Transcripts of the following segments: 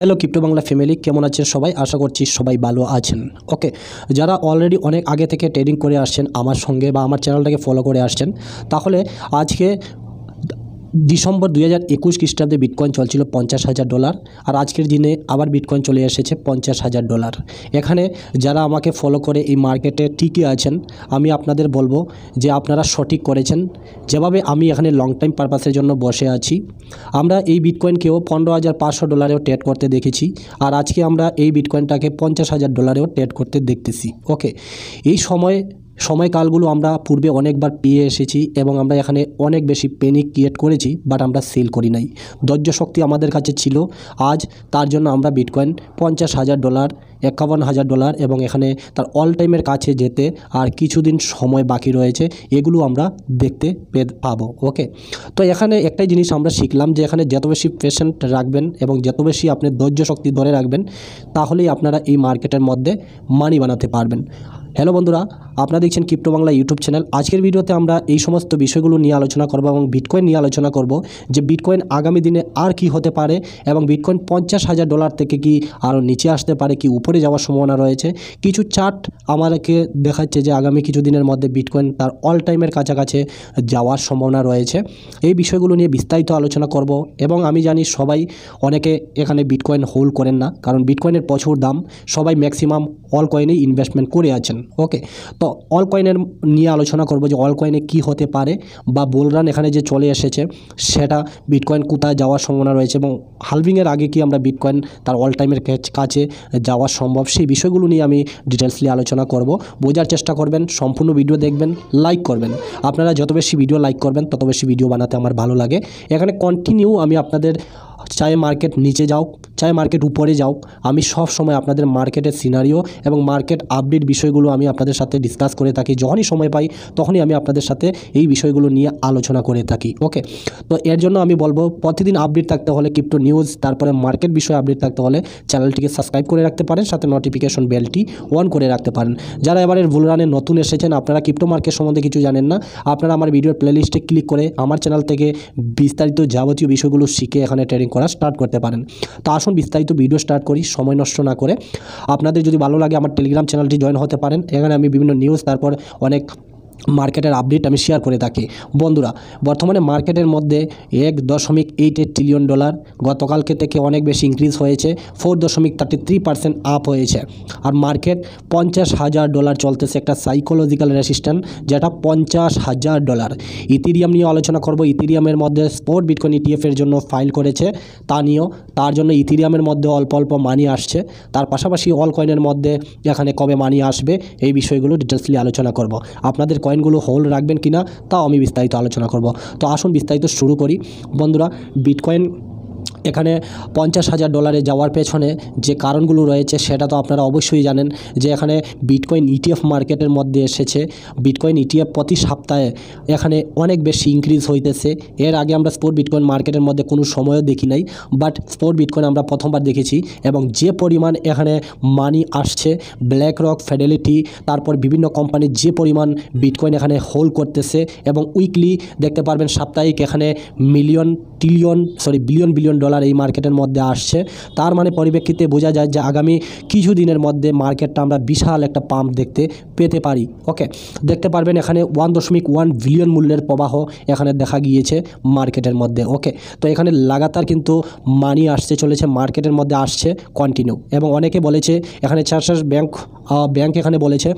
Hello crypto Bangla family, কেমন আছেন সবাই? আশা করছি সবাই ভালো আছেন। ওকে, যারা অলরেডি অনেক আগে থেকে ট্রেডিং করে আসছেন আমার সঙ্গে বা আমার চ্যানেলটাকে ফলো করে আসছেন, তাহলে আজকে ডিসেম্বর 2021 খ্রিস্টাব্দে বিটকয়েন চলছিল $50,000, আর আজকের দিনে আবার বিটকয়েন চলে এসেছে $50,000। এখানে যারা আমাকে ফলো করে এই মার্কেটে ঠিকই আছেন, আমি আপনাদের বলবো যে আপনারা সঠিক করেছেন। যেভাবে আমি এখানে লং টাইম পারপাসের জন্য বসে আছি, আমরা এই বিটকয়েনকেও $15,500 ট্রেড করতে দেখেছি, আর আজকে আমরা এই বিটকয়েনটাকে $50,000 ট্রেড করতে দেখতেছি। ওকে, এই সময়কালগুলো আমরা পূর্বে অনেকবার পেয়ে এসেছি এবং আমরা এখানে অনেক বেশি প্যানিক ক্রিয়েট করেছি, বাট আমরা সেল করি নাই। ধৈর্য শক্তি আমাদের কাছে ছিল আজ, তার জন্য আমরা বিটকয়েন $50,000, $51,000 এবং এখানে তার অল টাইমের কাছে যেতে আর কিছুদিন সময় বাকি রয়েছে, এগুলো আমরা দেখতে পাবো। ওকে, তো এখানে একটাই জিনিস আমরা শিখলাম যে এখানে যত বেশি পেশেন্ট রাখবেন এবং যত বেশি আপনি ধৈর্য শক্তি ধরে রাখবেন, তাহলেই আপনারা এই মার্কেটের মধ্যে মানি বানাতে পারবেন। হ্যালো বন্ধুরা, আপনারা দেখছেন ক্রিপ্টো বাংলা ইউটিউব চ্যানেল। আজকের ভিডিওতে আমরা এই সমস্ত বিষয়গুলো নিয়ে আলোচনা করব এবং বিটকয়েন নিয়ে আলোচনা করব যে বিটকয়েন আগামী দিনে আর কি হতে পারে এবং বিটকয়েন $50,000 থেকে কি আরও নিচে আসতে পারে, কি উপরে যাওয়ার সম্ভাবনা রয়েছে। কিছু চার্ট আমাদেরকে দেখাচ্ছে যে আগামী কিছু দিনের মধ্যে বিটকয়েন তার অল টাইমের কাছাকাছি যাওয়ার সম্ভাবনা রয়েছে। এই বিষয়গুলো নিয়ে বিস্তারিত আলোচনা করব এবং আমি জানি সবাই অনেকে এখানে বিটকয়েন হোল্ড করেন না, কারণ বিটকয়েনের প্রচুর দাম। সবাই ম্যাক্সিমাম অল কয়েনেই ইনভেস্টমেন্ট করে আছেন। ওকে, তো অল কয়েনের নিয়ে আলোচনা করব যে অল কয়েনে কী হতে পারে বা বুলরান এখানে যে চলে এসেছে সেটা বিটকয়েন কোথায় যাওয়ার সম্ভাবনা রয়েছে এবং হালভিংয়ের আগে কি আমরা বিটকয়েন তার অল টাইমের কাছে যাওয়া সম্ভব, সেই বিষয়গুলো নিয়ে আমি ডিটেলসলি আলোচনা করব। বোঝার চেষ্টা করবেন, সম্পূর্ণ ভিডিও দেখবেন, লাইক করবেন। আপনারা যত বেশি ভিডিও লাইক করবেন তত বেশি ভিডিও বানাতে আমার ভালো লাগে। এখানে কন্টিনিউ আমি আপনাদের, চাहे মার্কেট নিচে যাও চাहे মার্কেট উপরে যাও, আমি সব সময় আপনাদের মার্কেটের সিনারিও এবং মার্কেট আপডেট বিষয়গুলো আমি আপনাদের সাথে ডিসকাস করে থাকি। যখনই সময় পাই তখনই আমি আপনাদের সাথে এই বিষয়গুলো নিয়ে আলোচনা করে থাকি। ওকে, তো এর জন্য আমি বলবো প্রতিদিন আপডেট থাকতে হলে ক্রিপ্টো নিউজ, তারপরে মার্কেট বিষয়ে আপডেট থাকতে হলে চ্যানেলটিকে সাবস্ক্রাইব করে রাখতে পারেন, সাথে নোটিফিকেশন বেলটি অন করে রাখতে পারেন। যারা এবারের বুলরানে নতুন এসেছেন, আপনারা ক্রিপ্টো মার্কেট সম্বন্ধে কিছু জানেন না, আপনারা আমার ভিডিওর প্লেলিস্টে ক্লিক করে আমার চ্যানেল থেকে বিস্তারিত যাবতীয় বিষয়গুলো শিখে এখানে ট্রেডিং করা স্টার্ট করতে পারেন। তো আসুন বিস্তারিত ভিডিও স্টার্ট করি সময় নষ্ট না করে। আপনাদের যদি ভালো লাগে আমার টেলিগ্রাম চ্যানেলটি জয়েন হতে পারেন। এখানে আমি বিভিন্ন নিউজ, তারপর অনেক মার্কেটের আপডেট আমি শেয়ার করে থাকি। বন্ধুরা, বর্তমানে মার্কেটের মধ্যে $1.88 ট্রিলিয়ন, গতকালকে থেকে অনেক বেশি ইনক্রিজ হয়েছে, 4.33% আপ হয়েছে। আর মার্কেট $50,000 চলতেছে, একটা সাইকোলজিক্যাল রেসিস্ট্যান্স যেটা $50,000। ইথেরিয়াম নিয়ে আলোচনা করব। ইথেরিয়ামের মধ্যে স্পট বিটকয়েন ইটিএফের জন্য ফাইল করেছে, তা নিয়েও, তার জন্য ইথেরিয়ামের মধ্যে অল্প অল্প মানি আসছে। তার পাশাপাশি অল কয়েনের মধ্যে এখানে কবে মানি আসবে এই বিষয়গুলো ডিটেলসলি আলোচনা করব। আপনাদের কয়েনগুলো হোল্ড রাখবেন কিনা তাও আমি বিস্তারিত আলোচনা করব। তো আসুন বিস্তারিত শুরু করি। বন্ধুরা, বিটকয়েন এখানে $50,000 যাওয়ার পেছনে যে কারণগুলো রয়েছে সেটা তো আপনারা অবশ্যই জানেন, যে এখানে বিটকয়েন ইটিএফ মার্কেটের মধ্যে এসেছে। বিটকয়েন ইটিএফ প্রতি সপ্তাহে এখানে অনেক বেশি ইনক্রিজ হইতেছে। এর আগে আমরা স্পট বিটকয়েন মার্কেটের মধ্যে কোনো সময়ও দেখি নাই, বাট স্পট বিটকয়েন আমরা প্রথমবার দেখেছি। এবং যে পরিমাণ এখানে মানি আসছে, ব্ল্যাক রক, ফিডেলিটি, তারপর বিভিন্ন কোম্পানির যে পরিমাণ বিটকয়েন এখানে হোল্ড করতেছে, এবং উইকলি দেখতে পারবেন সাপ্তাহিক এখানে বিলিয়ন ডলার এই মার্কেটের মধ্যে আসছে। তার মানে পরিপ্রেক্ষিতে বোঝা যায় যে আগামী কিছু দিনের মধ্যে মার্কেটটা আমরা বিশাল একটা পাম্প দেখতে পেতে পারি। ওকে, দেখতে পারবেন এখানে 1.1 বিলিয়ন মূল্যের প্রবাহ এখানে দেখা গিয়েছে মার্কেটের মধ্যে। ওকে, তো এখানে লাগাতার কিন্তু মানি আসতে চলেছে, মার্কেটের মধ্যে আসছে কন্টিনিউ। এবং অনেকে বলেছে, এখানে চার্টার্ড ব্যাংক এখানে বলেছে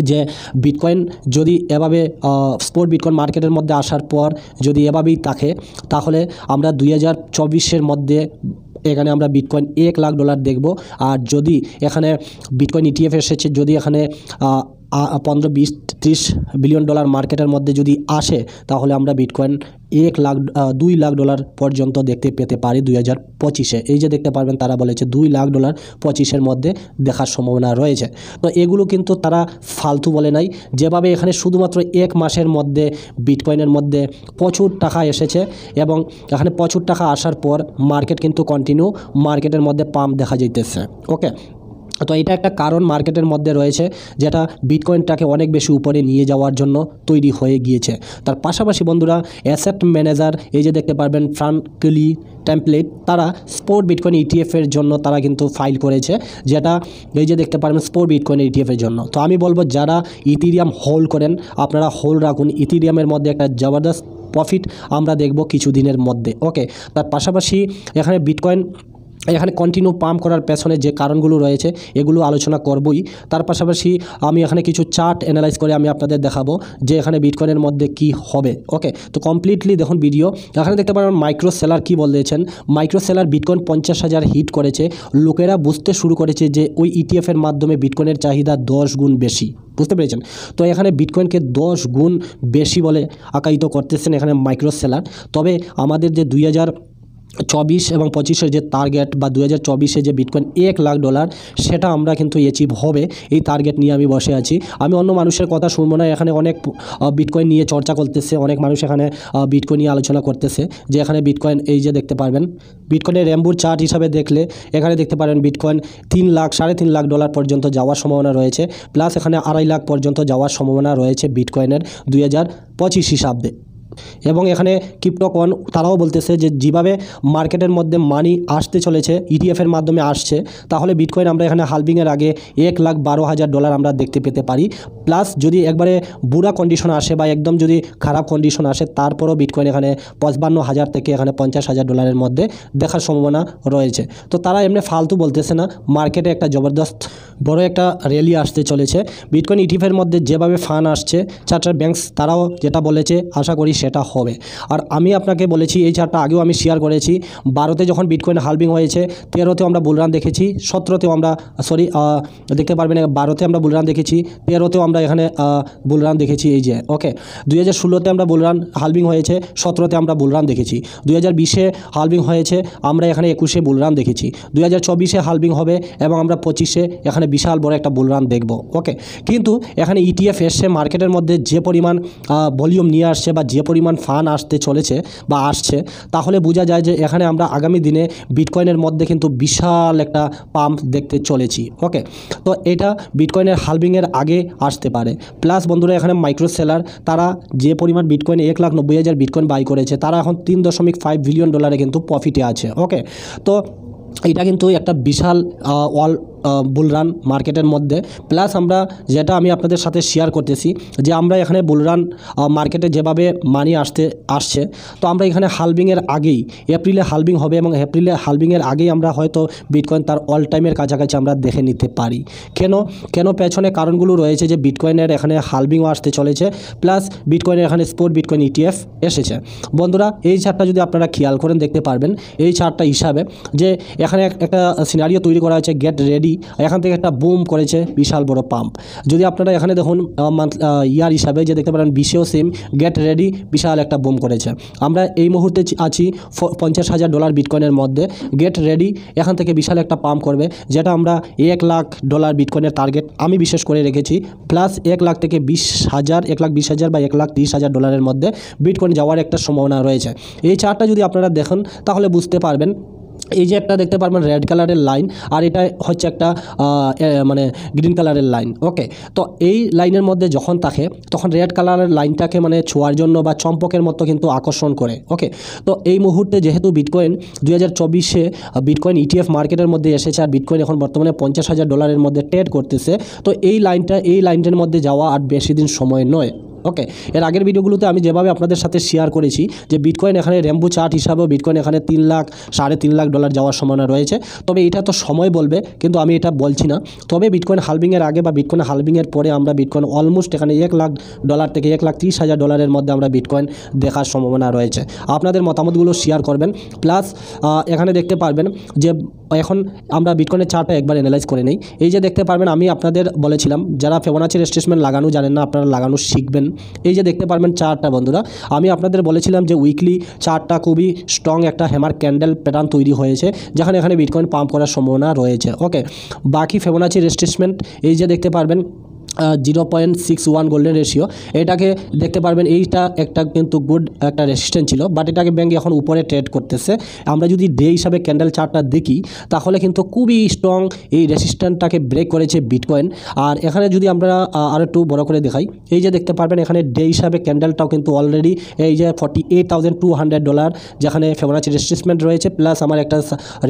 যে বিটকয়েন যদি এভাবে স্পট বিটকয়েন মার্কেটের মধ্যে আসার পর যদি এভাবেই থাকে, তাহলে আমরা 2024-এর মধ্যে এখানে আমরা বিটকয়েন $1,00,000 দেখব। আর যদি এখানে বিটকয়েন ইটিএফ এসেছে, যদি এখানে 15, 20, 30 বিলিয়ন ডলার মার্কেটের মধ্যে যদি আসে, তাহলে আমরা বিটকয়েন $2,00,000 পর্যন্ত দেখতে পেতে পারি 2025-এ। এই যে দেখতে পারবেন তারা বলেছে $2,00,000 25-এর মধ্যে দেখার সম্ভাবনা রয়েছে। তো এগুলো কিন্তু তারা ফালতু বলে নাই। যেভাবে এখানে শুধুমাত্র 1 মাসের মধ্যে বিটকয়েনের মধ্যে প্রচুর টাকা এসেছে এবং এখানে প্রচুর টাকা আসার পর মার্কেট কিন্তু কন্টিনিউ মার্কেটের মধ্যে পাম্প দেখা যাইতেছে। ওকে, তো এটা একটা কারণ মার্কেটের মধ্যে রয়েছে, যেটা বিটকয়েনটাকে অনেক বেশি উপরে নিয়ে যাওয়ার জন্য তৈরি হয়ে গিয়েছে। তার পাশাপাশি বন্ধুরা অ্যাসেট ম্যানেজার এই যে দেখতে পারবেন ফ্রাঙ্কলি টেমপ্লেট, তারা স্পোর্ট বিটকয়েন ইটিএফের জন্য তারা কিন্তু ফাইল করেছে, যেটা এই যে দেখতে পারবেন স্পোর্ট বিটকয়েন ইটিএফের জন্য। তো আমি বলবো যারা ইথিরিয়াম হোল্ড করেন আপনারা হোল্ড রাখুন, ইথিরিয়ামের মধ্যে একটা জবরদস্ত প্রফিট আমরা দেখব কিছুদিনের মধ্যে। ওকে, তার পাশাপাশি এখানে কন্টিনিউ পাম্প করার পেছনে যে কারণগুলো রয়েছে এগুলো আলোচনা করবই। তার পাশাপাশি আমি এখানে কিছু চার্ট অ্যানালাইজ করে আমি আপনাদের দেখাবো যে এখানে বিটকয়েনের মধ্যে কি হবে। ওকে, তো কমপ্লিটলি দেখুন ভিডিও। এখানে দেখতে পারেন মাইক্রো সেলার কী বলেছেন, মাইক্রো সেলার বিটকয়েন 50,000 হিট করেছে। লোকেরা বুঝতে শুরু করেছে যে ওই ইটিএফের মাধ্যমে বিটকয়েনের চাহিদা 10 গুণ বেশি, বুঝতে পেরেছেন। তো এখানে বিটকয়েনকে 10 গুণ বেশি বলে আখ্যায়িত করতেছেন এখানে মাইক্রো সেলার। তবে আমাদের যে 2024 এবং 25-এর যে টার্গেট বা 2024-এ যে বিটকয়েন $1,00,000 সেটা আমরা কিন্তু অ্যাচিভ হবে, এই টার্গেট নিয়ে আমি বসে আছি। আমি অন্য মানুষের কথা শুনবো না। এখানে অনেক বিটকয়েন নিয়ে চর্চা করতেছে, অনেক মানুষ এখানে বিটকয়েন নিয়ে আলোচনা করতেছে যে এখানে বিটকয়েন এই যে দেখতে পারবেন বিটকয়েনের র্যাম্বোর চার্ট হিসাবে দেখলে এখানে দেখতে পারেন বিটকয়েন $3,00,000 পর্যন্ত যাওয়ার সম্ভাবনা রয়েছে, প্লাস এখানে 2.5 লাখ পর্যন্ত যাওয়ার সম্ভাবনা রয়েছে বিটকয়েনের 2025 হিসাবে। এবং এখানে ক্রিপ্টোকয়েন তারাও বলতেছে যে যেভাবে মার্কেটের মধ্যে মানি আসতে চলেছে ইটিএফের মাধ্যমে আসছে, তাহলে বিটকয়েন আমরা এখানে হালভিংয়ের আগে $1,12,000 আমরা দেখতে পেতে পারি। প্লাস যদি একবারে বুড়া কন্ডিশন আসে বা একদম যদি খারাপ কন্ডিশন আসে তারপরও বিটকয়েন এখানে 55,000 থেকে এখানে $50,000 মধ্যে দেখার সম্ভাবনা রয়েছে। তো তারা এমনি ফালতু বলতেছে না, মার্কেটে একটা জবরদস্ত বড় একটা র্যালি আসতে চলেছে। বিটকয়েন ইটিএফের মধ্যে যেভাবে ফান্ড আসছে চার্টার ব্যাংকস তারাও যেটা বলেছে আশা করি সেটা হবে। আর আমি আপনাকে বলেছি এই চার্টটা আগেও আমি শেয়ার করেছি, 12তে যখন বিটকয়েন হালভিং হয়েছে, 13তেও আমরা বুলরান দেখেছি, 17তেও আমরা দেখতে পারবেন 12তে আমরা বুলরান দেখেছি, 13তেও আমরা এখানে বুলরান দেখেছি এই যে। ওকে, 2016তে আমরা বুলরান হালভিং হয়েছে, 17তে আমরা বুলরান দেখেছি, 2020-এ হালভিং হয়েছে, আমরা এখানে 21-এ বুলরান দেখেছি, 2024-এ হালভিং হবে এবং আমরা 25-এ এখানে বিশাল বড় একটা বুলরান দেখব। ওকে, কিন্তু এখানে ইটিএফ এসছে মার্কেটের মধ্যে যে পরিমাণ ভলিউম নিয়ে আসছে বা যে পরিমাণ ফান্ড আসতে চলেছে বা আসছে, তাহলে বোঝা যায় যে এখানে আমরা আগামী দিনে বিটকয়েনের মধ্যে কিন্তু বিশাল একটা পাম্প দেখতে চলেছি। ওকে, তো এটা বিটকয়েনের হালভিংয়ের আগে আসতে পারে। প্লাস বন্ধুরা এখানে মাইক্রো সেলার তারা যে পরিমাণ বিটকয়েন 1,90,000 বিটকয়েন বাই করেছে, তারা এখন $3.5 বিলিয়ন কিন্তু প্রফিটে আছে। ওকে, তো এটা কিন্তু একটা বিশাল বুলরান মার্কেটের মধ্যে। প্লাস আমরা যেটা আমি আপনাদের সাথে শেয়ার করতেছি যে আমরা এখানে বুলরান মার্কেটে যেভাবে মানি আসছে, তো আমরা এখানে হালভিংয়ের আগেই এপ্রিলে হালভিং হবে এবং এপ্রিলে হালভিংয়ের আগেই আমরা হয়তো বিটকয়েন তার অল টাইমের কাছাকাছি আমরা দেখে নিতে পারি। কেন পেছনে কারণগুলো রয়েছে যে বিটকয়েনের এখানে হালভিংও আসতে চলেছে, প্লাস বিটকয়েনের এখানে স্পোর্ট বিটকয়েন ইটিএফ এসেছে। বন্ধুরা এই চার্টটা যদি আপনারা খেয়াল করেন দেখতে পারবেন এই চার্টটা হিসাবে যে এখানে একটা সিনারিও তৈরি করা হয়েছে গেট রেডি, এখান থেকে একটা বুম করেছে বিশাল বড় পাম্প। যদি আপনারা এখানে দেখুন ইয়ার হিসাবে যে দেখতে পারেন 20-এও সেম গেট রেডি বিশাল একটা বুম করেছে। আমরা এই মুহূর্তে আছি $50,000 বিটকয়েনের মধ্যে, গেট রেডি এখান থেকে বিশাল একটা পাম্প করবে, যেটা আমরা $1,00,000 বিটকয়েনের টার্গেট আমি বিশেষ করে রেখেছি। প্লাস 1,00,000 থেকে 20,000 1,20,000 বা $1,30,000 মধ্যে বিটকয়েন যাওয়ার একটা সম্ভাবনা রয়েছে। এই চার্টটা যদি আপনারা দেখেন তাহলে বুঝতে পারবেন। এই যে একটা দেখতে পারবেন রেড কালারের লাইন, আর এটা হচ্ছে একটা মানে গ্রিন কালারের লাইন। ওকে, তো এই লাইনের মধ্যে যখন থাকে তখন রেড কালারের লাইনটাকে মানে ছোঁয়ার জন্য বা চম্পকের মতো কিন্তু আকর্ষণ করে। ওকে, তো এই মুহূর্তে যেহেতু বিটকয়েন 2024-এ বিটকয়েন ইটিএফ মার্কেটের মধ্যে এসেছে আর বিটকয়েন এখন বর্তমানে $50,000 মধ্যে ট্রেড করতেছে, তো এই লাইনটার মধ্যে যাওয়া আর বেশি দিন সময় নয়। ওকে, এর আগের ভিডিওগুলোতে আমি যেভাবে আপনাদের সাথে শেয়ার করেছি যে বিটকয়েন এখানে র্যাম্বো চার্ট হিসাবেও বিটকয়েন এখানে $3,00,000 যাওয়ার সম্ভাবনা রয়েছে। তবে এটা তো সময় বলবে, কিন্তু আমি এটা বলছি না। তবে বিটকয়েন হালভিংয়ের আগে বা বিটকয়েন হালভিংয়ের পরে আমরা বিটকয়েন অলমোস্ট এখানে $1,00,000 থেকে $1,30,000 মধ্যে আমরা বিটকয়েন দেখার সম্ভাবনা রয়েছে। আপনাদের মতামতগুলো শেয়ার করবেন। প্লাস এখানে দেখতে পারবেন যে এখন আমরা বিটকয়েনের চার্টটা একবার অ্যানালাইজ করে নেই। এই যে দেখতে পারবেন আমি আপনাদের বলেছিলাম যারা ফিবোনাচি রিট্রেসমেন্ট লাগানো জানেন না আপনারা লাগানো শিখবেন। এই যে দেখতে পারবেন চার্টটা বন্ধুরা, আমি আপনাদের বলেছিলাম যে উইকলি চার্টটা খুবই স্ট্রং একটা হ্যামার ক্যান্ডেল প্যাটার্ন তৈরি হয়েছে, যেখানে এখানে বিটকয়েন পাম্প করার সম্ভাবনা রয়েছে। ওকে, বাকি ফিবোনাচি রিট্রেসমেন্ট এই যে দেখতে পারবেন 0.61 গোল্ডেন রেশিও। এটাকে দেখতে পারবেন এইটা একটা কিন্তু গুড একটা রেসিস্ট্যান্ট ছিল, বাট এটাকে ব্যাঙ্ক এখন উপরে ট্রেড করতেছে। আমরা যদি ডে হিসাবে ক্যান্ডেল চার্টটা দেখি তাহলে কিন্তু খুবই স্ট্রং এই রেসিস্ট্যান্টটাকে ব্রেক করেছে বিটকয়েন। আর এখানে যদি আমরা আর একটু বড় করে দেখাই, এই যে দেখতে পারবেন এখানে ডে হিসাবে ক্যান্ডেলটাও কিন্তু অলরেডি এই যে $48,200 যেখানে ফিবোনাচি রেসিস্ট্যান্ট রয়েছে প্লাস আমার একটা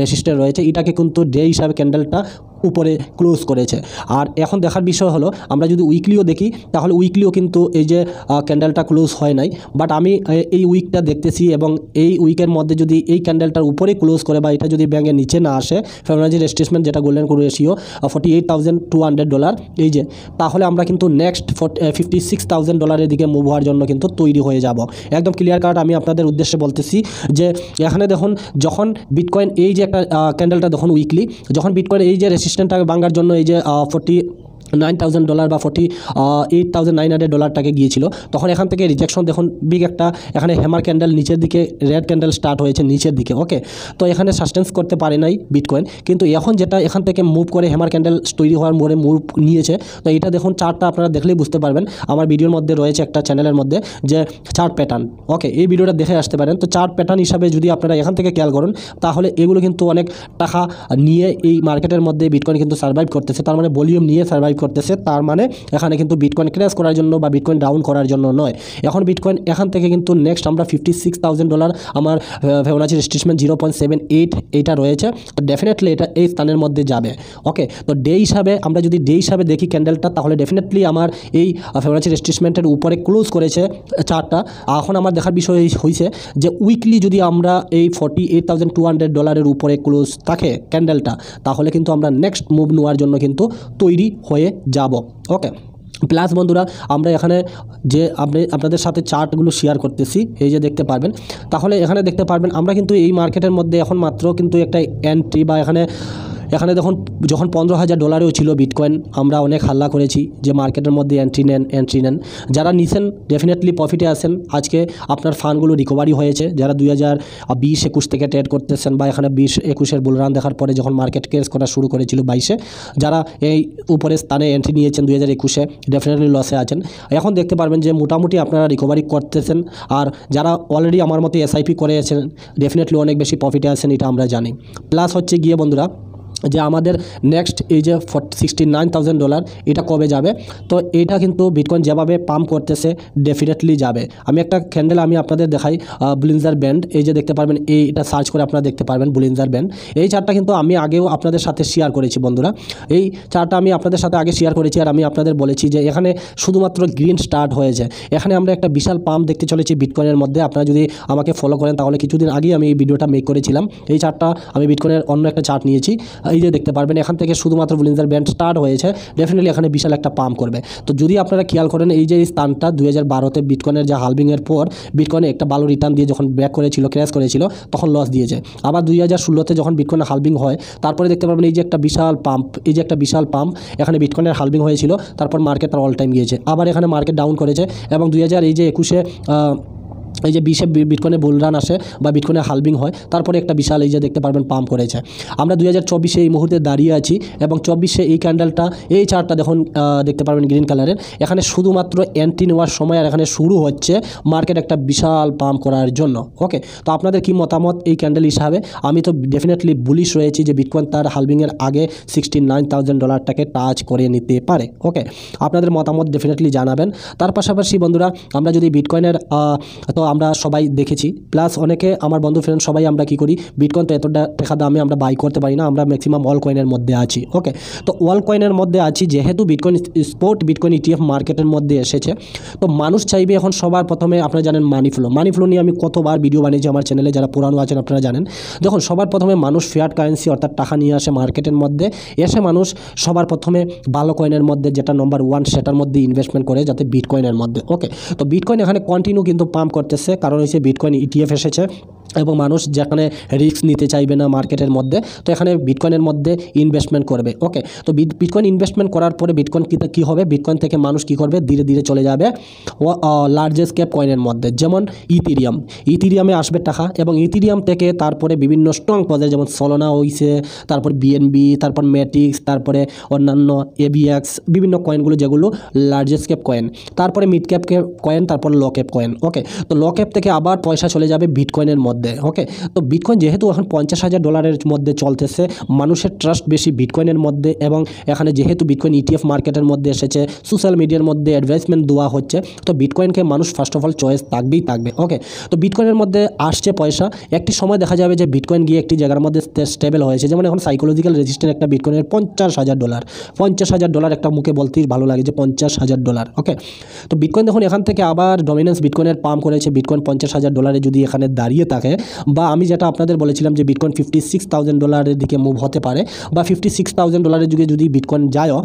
রেসিস্ট্যান্ট রয়েছে, এটাকে কিন্তু ডে হিসাবে ক্যান্ডেলটা উপরে ক্লোজ করেছে। আর এখন দেখার বিষয় হলো আমরা যদি উইকলিও দেখি তাহলে উইকলিও কিন্তু এই যে ক্যান্ডেলটা ক্লোজ হয় নাই, বাট আমি এই উইকটা দেখতেছি এবং এই উইকের মধ্যে যদি এই ক্যান্ডেলটার উপরে ক্লোজ করে বা এটা যদি ব্যাঙ্কের নিচে না আসে ফিবোনাচি রেসিস্ট্যান্ট যেটা গোল্ডেন রেশিও $48,200 এই যে, তাহলে আমরা কিন্তু নেক্সট $56,000 দিকে মুভ হওয়ার জন্য কিন্তু তৈরি হয়ে যাব। একদম ক্লিয়ার কাট আমি আপনাদের উদ্দেশ্যে বলতেছি যে এখানে দেখুন যখন বিটকয়েন এই যে একটা ক্যান্ডেলটা দেখুন উইকলি, যখন বিটকয়েন এই যে রেসিস্ট্যান্টটাকে ভাঙার জন্য এই যে $49,000 বা $48,900 গিয়েছিল, তখন এখান থেকে রিজেকশন দেখুন বিগ একটা এখানে হ্যামার ক্যান্ডেল নিচের দিকে রেড ক্যান্ডেল স্টার্ট হয়েছে নিচের দিকে। ওকে, তো এখানে সাস্টেন্স করতে পারে নাই বিটকয়েন, কিন্তু এখন যেটা এখান থেকে মুভ করে হ্যামার ক্যান্ডেল তৈরি হওয়ার মোড়ে মুভ নিয়েছে। তো এটা দেখুন চার্টটা আপনারা দেখলেই বুঝতে পারবেন, আমার ভিডিওর মধ্যে রয়েছে একটা চ্যানেলের মধ্যে যে চার্ট প্যাটার্ন। ওকে, এই ভিডিওটা দেখে আসতে পারেন। তো চার্ট প্যাটার্ন হিসাবে যদি আপনারা এখান থেকে খেয়াল করুন তাহলে এগুলো কিন্তু অনেক টাকা নিয়ে এই মার্কেটের মধ্যে বিটকয়েন কিন্তু সার্ভাইভ করতেছে, তার মানে ভলিউম নিয়ে সার্ভাইভ করতেছে। তার মানে এখানে কিন্তু বিটকয়েন ক্র্যাশ করার জন্য বা বিটকয়েন ডাউন করার জন্য নয়। এখন বিটকয়েন এখান থেকে কিন্তু নেক্সট আমরা $56,000 আমার ফিবোনাচি রেসিস্ট্যান্ট 0.78 এইটা রয়েছে, তো ডেফিনেটলি এটা এই স্থানের মধ্যে যাবে। ওকে, তো ডে হিসাবে আমরা যদি ডে হিসাবে দেখি ক্যান্ডেলটা তাহলে ডেফিনেটলি আমার এই ফিবোনাচি রেসিস্ট্যান্টের উপরে ক্লোজ করেছে চার্টটা। এখন আমার দেখার বিষয় হয়েছে যে উইকলি যদি আমরা এই $48,200 উপরে ক্লোজ থাকে ক্যান্ডেলটা, তাহলে কিন্তু আমরা নেক্সট মুভ নেওয়ার জন্য কিন্তু তৈরি হয়ে যাব। ওকে, প্লাস বন্ধুরা আমরা এখানে যে আপনাদের সাথে চার্টগুলো শেয়ার করতেছি এই যে দেখতে পারবেন, তাহলে এখানে দেখতে পারবেন আমরা কিন্তু এই মার্কেটের মধ্যে এখন মাত্র কিন্তু একটা এন্ট্রি বা এখানে দেখুন যখন $15,000 ছিল বিটকয়েন, আমরা অনেক হাল্লা করেছি যে মার্কেটের মধ্যে এন্ট্রি নেন। যারা নিছেন ডেফিনেটলি প্রফিটে আছেন। আজকে আপনার ফান্ডগুলো রিকভারি হয়েছে, যারা 2020-21 থেকে ট্রেড করতেছেন বা এখানে 20-21-এর বুলরান দেখার পরে যখন মার্কেট ক্রেশ করা শুরু করেছিল 22-এ, যারা এই উপরের স্থানে এন্ট্রি নিয়েছেন 2021-এ ডেফিনেটলি লসে আছেন। এখন দেখতে পারবেন যে মোটামুটি আপনারা রিকভারি করতেছেন। আর যারা অলরেডি আমার মতো এসআইপি করে আছেন ডেফিনেটলি অনেক বেশি প্রফিটে আছেন, এটা আমরা জানি। প্লাস হচ্ছে গিয়ে বন্ধুরা যে আমাদের নেক্সট এই যে $69,000 এটা কবে যাবে, তো এটা কিন্তু বিটকয়েন যেভাবে পাম্প করতেছে ডেফিনেটলি যাবে। আমি একটা ক্যান্ডেল আমি আপনাদের দেখাই, বুলিনজার ব্যান্ড, এই যে দেখতে পারবেন এটা সার্চ করে আপনারা দেখতে পারবেন বুলিনজার ব্যান্ড। এই চার্টটা কিন্তু আমি আগেও আপনাদের সাথে শেয়ার করেছি বন্ধুরা, এই চার্টটা আমি আপনাদের সাথে আগে শেয়ার করেছি। আর আমি আপনাদের বলেছি যে এখানে শুধুমাত্র গ্রিন স্টার্ট হয়েছে, এখানে আমরা একটা বিশাল পাম্প দেখতে চলেছি বিটকয়েনের মধ্যে। আপনারা যদি আমাকে ফলো করেন তাহলে কিছুদিন আগেই আমি এই ভিডিওটা মেক করেছিলাম। এই চার্টটা আমি বিটকয়েনের অন্য একটা চার্ট নিয়েছি, এই যে দেখতে পারবেন এখান থেকে শুধুমাত্র বুলিনজার ব্যান্ড স্টার্ট হয়েছে, ডেফিনেটলি এখানে বিশাল একটা পাম্প করবে। তো যদি আপনারা খেয়াল করেন এই যে স্থানটা 2012-তে বিটকয়েনের যে হালভিংয়ের পর বিটকয়েনে একটা ভালো রিটার্ন দিয়ে যখন ব্যাক করেছিল ক্র্যাশ করেছিল তখন লস দিয়েছে। আবার 2016-তে যখন বিটকয়েনের হালভিং হয় তারপরে দেখতে পারবেন এই যে একটা বিশাল পাম্প এখানে বিটকয়েনের হালভিং হয়েছিল, তারপর মার্কেট তার অল টাইম গিয়েছে, আবার এখানে মার্কেট ডাউন করেছে এবং 2021-এ এই যে 20-এ বিটকয়েনের বুলরান আসে বা বিটকয়েনের হালভিং হয়, তারপরে একটা বিশাল এই যে দেখতে পারবেন পাম্প করেছে। আমরা 2024-এ এই মুহূর্তে দাঁড়িয়ে আছি এবং 24-এ এই ক্যান্ডেলটা এই চার্টটা দেখুন দেখতে পারবেন গ্রিন কালারের, এখানে শুধুমাত্র এন্ট্রি নেওয়ার সময় আর এখানে শুরু হচ্ছে মার্কেট একটা বিশাল পাম্প করার জন্য। ওকে, তো আপনাদের কি মতামত এই ক্যান্ডেল হিসাবে? আমি তো ডেফিনেটলি বুলিশ রয়েছি যে বিটকয়েন তার হালভিংয়ের আগে $69,000-টাকে টাচ করে নিতে পারে। ওকে, আপনাদের মতামত ডেফিনেটলি জানাবেন। তার পাশাপাশি বন্ধুরা আমরা যদি বিটকয়েনের তো আমরা সবাই দেখেছি, প্লাস অনেকে আমার বন্ধু ফ্রেন্ড সবাই আমরা কি করি, বিটকয়েন তো এতটা টাকা দামে আমরা বাই করতে পারি না, আমরা ম্যাক্সিমাম অল কয়েনের মধ্যে আছি। ওকে, তো অল কয়েনের মধ্যে আছি যেহেতু বিটকয়েন স্পট বিটকয়েন ETF মার্কেটের মধ্যে এসেছে, তো মানুষ চাইবে এখন সবার প্রথমে আপনারা জানেন মানি ফ্লো নিয়ে আমি কতবার ভিডিও বানিয়েছি আমার চ্যানেলে, যারা পুরানো আছেন আপনারা জানেন। দেখুন সবার প্রথমে মানুষ ফিয়াট কারেন্সি অর্থাৎ টাকা নিয়ে আসে মার্কেটের মধ্যে, এসে মানুষ সবার প্রথমে ভালো কয়েনের মধ্যে যেটা নম্বর 1 সেটার মধ্যে ইনভেস্টমেন্ট করে যাতে বিটকয়েনের মধ্যে। ওকে, তো বিটকয়েন এখানে কন্টিনিউ কিন্তু পাম্প করতেছে, কারণ হচ্ছে বিটকয়েন ETF এসেছে। এবং মানুষ যেখানে রিস্ক নিতে চাইবে না মার্কেটের মধ্যে, তো এখানে বিটকয়েনের মধ্যে ইনভেস্টমেন্ট করবে। ওকে, তো বিটকয়েন ইনভেস্টমেন্ট করার পরে বিটকয়েন কী হবে, বিটকয়েন থেকে মানুষ কী করবে, ধীরে ধীরে চলে যাবে লার্জেস্ট ক্যাপ কয়েনের মধ্যে, যেমন ইথিরিয়ামে আসবে টাকা, এবং ইথিরিয়াম থেকে তারপরে বিভিন্ন স্ট্রং প্রজেক্ট যেমন সোলানা হইছে, তারপর বিএনবি, তারপর ম্যাটিক্স, তারপরে অন্যান্য এবিএক্স, বিভিন্ন কয়েনগুলো যেগুলো লার্জেস্ট ক্যাপ কয়েন, তারপরে মিড ক্যাপ কয়েন, তারপর লো ক্যাপ কয়েন। ওকে, তো লো ক্যাপ থেকে আবার পয়সা চলে যাবে বিটকয়েনের মধ্যে। ওকে, তো বিটকয়েন যেহেতু এখন $50,000 মধ্যে চলতেছে, মানুষের ট্রাস্ট বেশি বিটকয়েনের মধ্যে, এবং এখানে যেহেতু বিটকয়েন ইটিএফ মার্কেটের মধ্যে এসেছে, সোশ্যাল মিডিয়ার মধ্যে অ্যাডভার্টাইজমেন্ট দেওয়া হচ্ছে, তো বিটকয়েনকে মানুষ ফার্স্ট অফ অল চয়েস থাকবে। ওকে, তো বিটকয়েনের মধ্যে আসছে পয়সা, একটি সময় দেখা যাবে যে বিটকয়েন গিয়ে একটি জায়গার মধ্যে স্টেবল হয়েছে, যেমন এখন সাইকোলজিক্যাল রেজিস্ট্যান্স একটা বিটকয়েনের $50,000 একটা মুখে বলতেই ভালো লাগে যে $50,000। ওকে, তো বিটকয়েন দেখুন এখান থেকে আবার ডমিনেন্স বিটকয়েনের পাম্প করেছে, বিটকয়েন $50,000 যদি এখানে দাঁড়িয়ে থাকে, বা আমি যেটা আপনাদের বলেছিলাম যে বিটকয়েন $56,000 দিকে মুভ হতে পারে, বা $56,000 যুগে যদি বিটকয়েন যায়ও,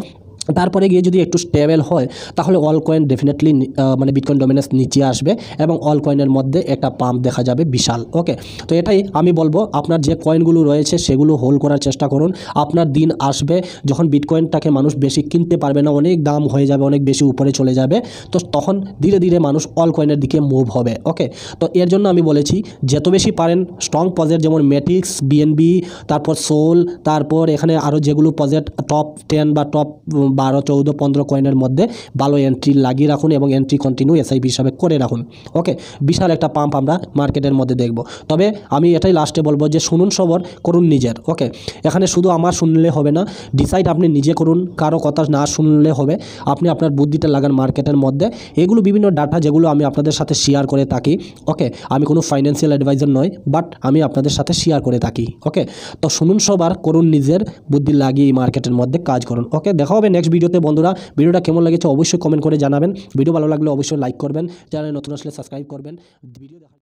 তারপরে গিয়ে যদি একটু স্টেবল হয়, তাহলে অল কয়েন ডেফিনেটলি মানে বিটকয়েন ডমিনেন্স নিচে আসবে, এবং অল কয়েনের মধ্যে একটা পাম্প দেখা যাবে বিশাল। ওকে, তো এটাই আমি বলবো, আপনার যে কয়েনগুলো রয়েছে সেগুলো হোল্ড করার চেষ্টা করুন। আপনার দিন আসবে যখন বিটকয়েনটাকে মানুষ বেশি কিনতে পারবে না, অনেক দাম হয়ে যাবে, অনেক বেশি উপরে চলে যাবে, তো তখন ধীরে ধীরে মানুষ অল কয়েনের দিকে মুভ হবে। ওকে, তো এর জন্য আমি বলেছি যত বেশি পারেন স্ট্রং প্রজেক্ট যেমন ম্যাটিক্স, বিএনবি, তারপর সোল, তারপর এখানে আরও যেগুলো প্রজেক্ট টপ 10 বা টপ 12, 14, 15 কয়েনের মধ্যে ভালো এন্ট্রি লাগিয়ে রাখুন, এবং এন্ট্রি কন্টিনিউ এসআইপি হিসাবে করে রাখুন। ওকে, বিশাল একটা পাম্প আমরা মার্কেটের মধ্যে দেখব। তবে আমি এটাই লাস্টে বলবো যে শুনুন, সবর করুন নিজের। ওকে, এখানে শুধু আমার শুনলে হবে না, ডিসাইড আপনি নিজে করুন, কারো কথা না শুনলে হবে, আপনি আপনার বুদ্ধিটা লাগান মার্কেটের মধ্যে। এগুলো বিভিন্ন ডাটা যেগুলো আমি আপনাদের সাথে শেয়ার করে থাকি। ওকে, আমি কোনো ফাইন্যান্সিয়াল অ্যাডভাইজার নয়, বাট আমি আপনাদের সাথে শেয়ার করে থাকি। ওকে, তো শুনুন সবার, করুন নিজের বুদ্ধি লাগিয়ে এই মার্কেটের মধ্যে কাজ করুন। ওকে, দেখা হবে নেক্সট ভিডিওতে। বন্ধুরা, ভিডিওটা কেমন লেগেছে অবশ্যই কমেন্ট করে জানাবেন, ভিডিও ভালো লাগলে অবশ্যই লাইক করবেন, চ্যানেলে নতুন আসলে সাবস্ক্রাইব করবেন। ভিডিও দেখা